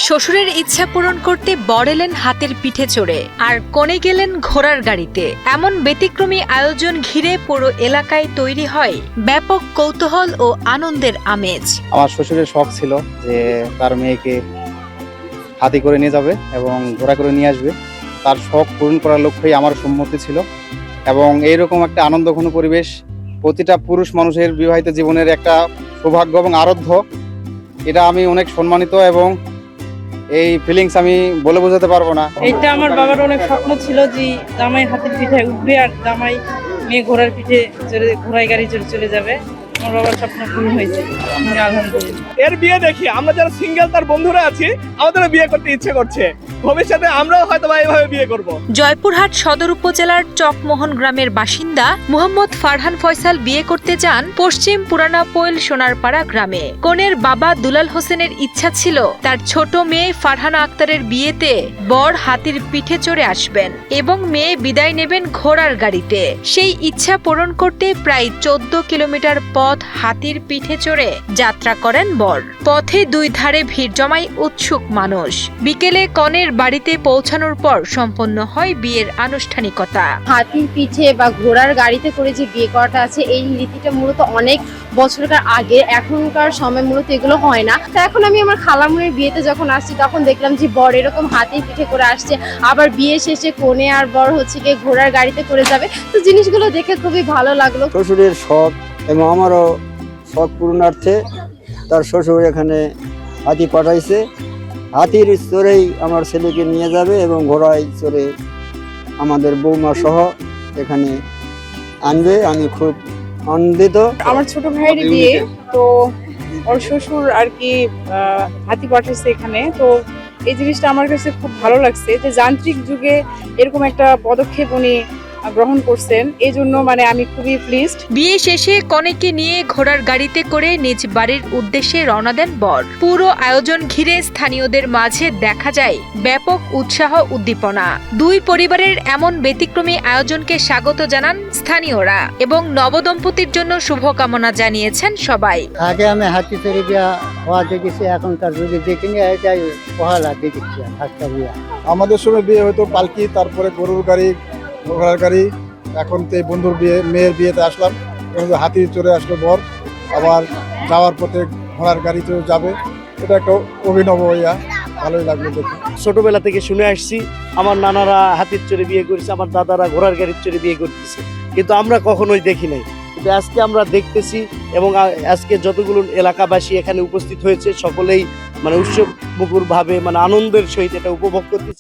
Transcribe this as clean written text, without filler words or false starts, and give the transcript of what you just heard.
শ্বশুরের ইচ্ছা পূরণ করতে বর এলেন হাতের পিঠে চড়ে, আর কনে গেলেন ঘোড়ার গাড়িতে। এমন ব্যতিক্রমী আয়োজন ঘিরে পুরো এলাকায় তৈরি হয় ব্যাপক কৌতূহল ও আনন্দের আমেজ। আমার শ্বশুরের শখ ছিল যে তার মেয়েকে হাতি করে নিয়ে যাবে এবং ঘোড়া করে নিয়ে আসবে। তার শখ পূরণ করার লক্ষ্যেই আমার সম্মতি ছিল এবং এইরকম একটা আনন্দঘন পরিবেশ প্রতিটা পুরুষ মানুষের বিবাহিত জীবনের একটা সৌভাগ্য এবং আরাধ্য। এটা আমি অনেক সম্মানিত এবং এই ফিলিংস আমি বলে বোঝাতে পারবো না। এটা আমার বাবার অনেক স্বপ্ন ছিল যে জামাই হাতের পিঠে উঠবে আর জামাই মেয়ে ঘোড়ার পিঠে চড়ে ঘোড়ায় গাড়ি চড়ে চলে যাবে। আমার বাবার স্বপ্ন পূরণ হয়েছে আলহামদুলিল্লাহ। এর বিয়ে দেখি আমরা যারা সিঙ্গেল তার বন্ধুরা আছি আমাদেরও বিয়ে করতে ইচ্ছে করছে। ভবিষ্যতে আমরাও হয়তো এইভাবে বিয়ে করব। জয়পুরহাট সদর উপজেলার চকমোহন গ্রামের বাসিন্দা মোহাম্মদ ফারহান ফয়সাল বিয়ে করতে যান পশ্চিম পুরানা পৈল সোনারপাড়া গ্রামে। কনের বাবা দুলাল হোসেনের ইচ্ছা ছিল তার ছোট মেয়ে ফারহানা আক্তারের বিয়েতে বর হাতির পিঠে চড়ে আসবেন এবং মেয়ে বিদায় নেবেন ঘোড়ার গাড়িতে। সেই ইচ্ছা পূরণ করতে প্রায় 14 কিলোমিটার পথ হাতির পিঠে চড়ে যাত্রা করেন বর। পথে দুই ধারে ভিড় জমায় উৎসুক মানুষ। বিকেলে কনের বাড়িতে পৌঁছানোর পর সম্পন্ন হয় বিয়ের আনুষ্ঠানিকতা। হাতির পিঠে বা ঘোড়ার গাড়িতে করে যে বিয়ে করাটা আছে, এই রীতিটা মূলত অনেক বছরকার আগে, এখনকার সময় মূলত এগুলো হয় না। তো এখন আমি আমার খালামুনির বিয়েতে যখন আসছি তখন দেখলাম যে বর এরকম হাতির পিঠে করে আসছে, আবার বিয়ে শেষে কনে আর বর হচ্ছে গিয়ে ঘোড়ার গাড়িতে করে যাবে। তো জিনিসগুলো দেখে খুবই ভালো লাগলো। শ্বশুরের শখ এবং আমারও শখ পূরণার্থে তার শ্বশুর এখানে হাতি পাঠাইছে। হাতির চড়েই আমার ছেলেকে নিয়ে যাবে এবং ঘোড়ায় চড়ে আমাদের বৌমা সহ এখানে আনবে। আমি খুব আনন্দিত। আমার ছোট ভাইয়ের বিয়ে, তো ওর শ্বশুর আর কি হাতি পাঠাচ্ছে এখানে। তো এই জিনিসটা আমার কাছে খুব ভালো লাগছে যে যান্ত্রিক যুগে এরকম একটা পদক্ষেপ উনি গ্রহণ করছেন, এই জন্য মানে আমি খুবই প্লিজড। বিয়ে শেষে কনেকে নিয়ে ঘোড়ার গাড়িতে করে নিজ বাড়ির উদ্দেশ্যে রওনা দেন বর। পুরো আয়োজন ঘিরে স্থানীয়দের মাঝে দেখা যায় ব্যাপক উৎসাহ উদ্দীপনা। দুই পরিবারের এমন ব্যতিক্রমী আয়োজনকে স্বাগত জানান স্থানীয়রা এবং নবদম্পতির জন্য শুভকামনা জানিয়েছেন সবাই। আগে আমি হাতি চড়ে বিয়া হওয়া দেখেছি, এখনকার যুগে দেখিনি, যাই পহালা দেখেছি হাতটা বিয়া। আমাদের সময় বিয়ে হতো পালকি, তারপরে গরুর গাড়ি, ঘোড়ার গাড়ি। এখন তো এই বন্ধুর বিয়ে, মেয়ের বিয়েতে আসলাম, হাতি চড়ে আসলো বর, আবার যাওয়ার পথে ঘোড়ার গাড়িতেও যাবে। এটা একটা অভিনব ইয়া, ভালোই লাগলো দেখে। ছোটবেলা থেকে শুনে আসছি আমার নানারা হাতির চড়ে বিয়ে করেছে, আমার দাদারা ঘোড়ার গাড়ির চড়ে বিয়ে করতেছে, কিন্তু আমরা কখনোই দেখি নাই। কিন্তু আজকে আমরা দেখতেছি এবং আজকে যতগুলো এলাকাবাসী এখানে উপস্থিত হয়েছে সকলেই মানে উৎসব মুখর ভাবে মানে আনন্দের সহিত এটা উপভোগ করতেছে।